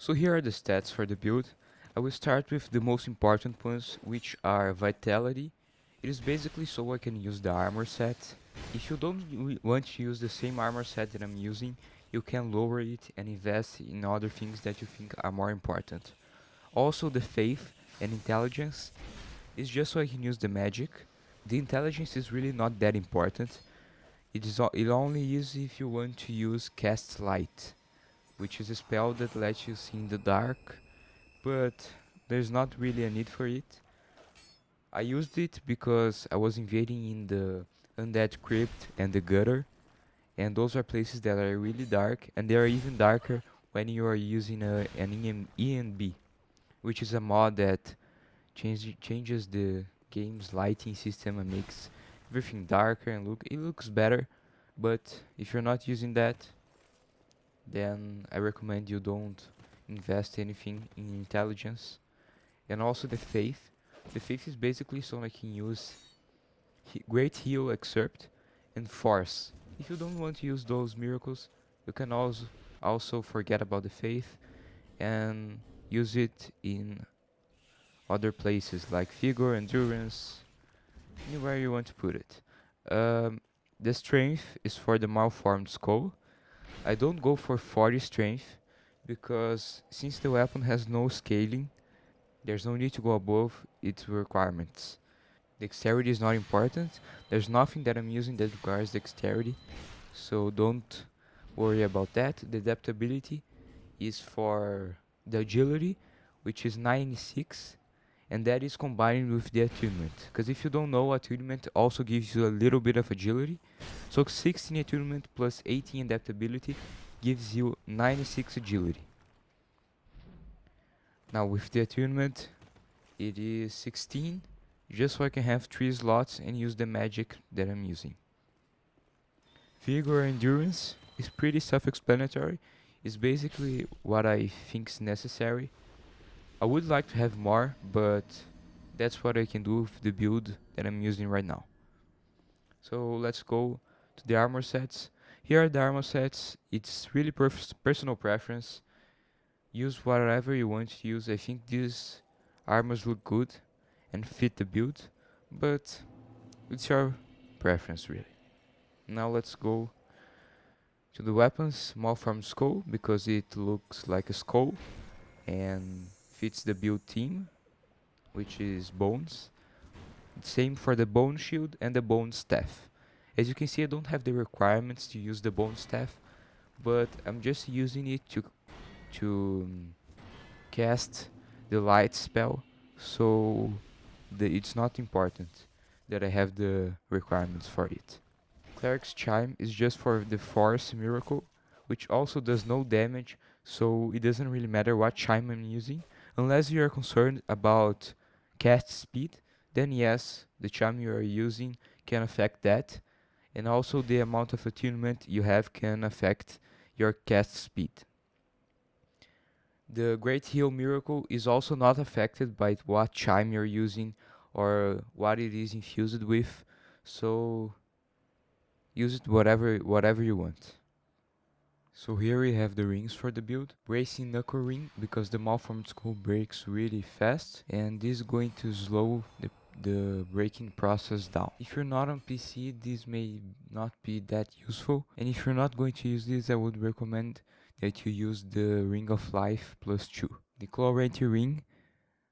So here are the stats for the build. I will start with the most important ones, which are Vitality. It is basically so I can use the armor set. If you don't want to use the same armor set that I'm using, you can lower it and invest in other things that you think are more important. Also the Faith and Intelligence is just so I can use the magic. The Intelligence is really not that important. It only is if you want to use Cast Light, which is a spell that lets you see in the dark, but there's not really a need for it. I used it because I was invading in the Undead Crypt and the Gutter, and those are places that are really dark, and they are even darker when you are using an ENB, which is a mod that changes the game's lighting system and makes everything darker and it looks better. But if you're not using that, then I recommend you don't invest anything in intelligence. And also the faith. The faith is basically so I can use great heal excerpt and force. If you don't want to use those miracles, you can also forget about the faith and use it in other places like figure, endurance, anywhere you want to put it. The strength is for the malformed skull. I don't go for 40 strength because since the weapon has no scaling, there's no need to go above its requirements. Dexterity is not important. There's nothing that I'm using that requires dexterity, so don't worry about that. The adaptability is for the agility, which is 96, and that is combined with the attunement. Because if you don't know, attunement also gives you a little bit of agility. So 16 attunement plus 18 adaptability gives you 96 agility. Now with the attunement, it is 16, just so I can have 3 slots and use the magic that I'm using. Vigor and endurance is pretty self-explanatory. It's basically what I think is necessary. I would like to have more, but that's what I can do with the build that I'm using right now. So let's go to the armor sets. Here are the armor sets. It's really personal preference. Use whatever you want to use. I think these armors look good and fit the build, but it's your preference really. Now let's go to the weapons. Malformed Skull, because it looks like a skull and fits the build theme, which is bones. Same for the bone shield and the bone staff. As you can see, I don't have the requirements to use the bone staff, but I'm just using it to cast the light spell, so it's not important that I have the requirements for it. Cleric's Chime is just for the Force Miracle, which also does no damage, so it doesn't really matter what chime I'm using. Unless you are concerned about cast speed, then yes, the chime you are using can affect that, and also the amount of attunement you have can affect your cast speed. The Great Heal Miracle is also not affected by what chime you're using or what it is infused with, so use it whatever you want. So here we have the rings for the build. Bracing Knuckle Ring, because the Malformed Skull breaks really fast, and this is going to slow the breaking process down. If you're not on PC, this may not be that useful, and if you're not going to use this, I would recommend that you use the Ring of Life +2. The Claw Renti Ring,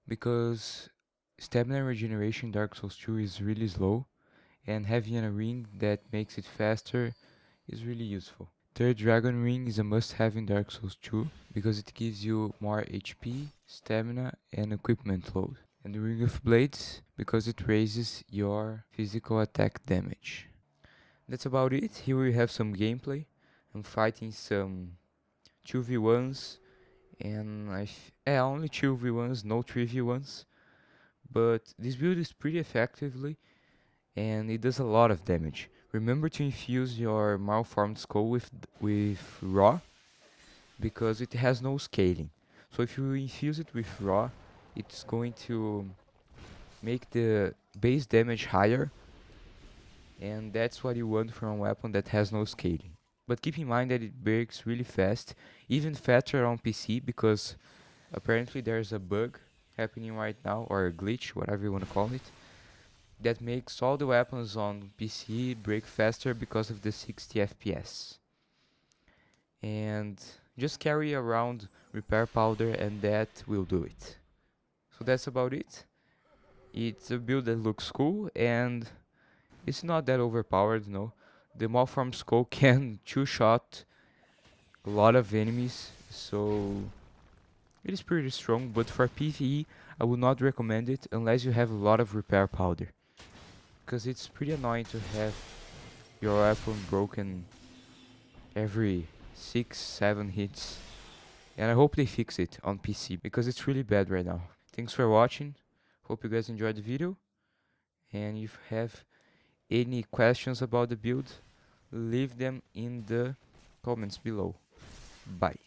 because stamina regeneration in Dark Souls 2 is really slow, and having a ring that makes it faster is really useful. Third Dragon Ring is a must-have in Dark Souls 2 because it gives you more HP, stamina, and equipment load. And the Ring of Blades because it raises your physical attack damage. That's about it. Here we have some gameplay. I'm fighting some 2v1s and only 2v1s, no 3v1s. But this build is pretty effectively and it does a lot of damage. Remember to infuse your Malformed Skull with raw, because it has no scaling. So if you infuse it with raw, it's going to make the base damage higher, and that's what you want from a weapon that has no scaling. But keep in mind that it breaks really fast, even faster on PC, because apparently there's a bug happening right now, or a glitch, whatever you want to call it, that makes all the weapons on PC break faster because of the 60 FPS. And just carry around repair powder and that will do it. So that's about it. It's a build that looks cool and it's not that overpowered, no. The mob from Skkul can two-shot a lot of enemies, so it is pretty strong, but for PvE I would not recommend it unless you have a lot of repair powder, because it's pretty annoying to have your weapon broken every 6-7 hits. And I hope they fix it on PC, because it's really bad right now. Thanks for watching, hope you guys enjoyed the video, and if you have any questions about the build, leave them in the comments below. Bye.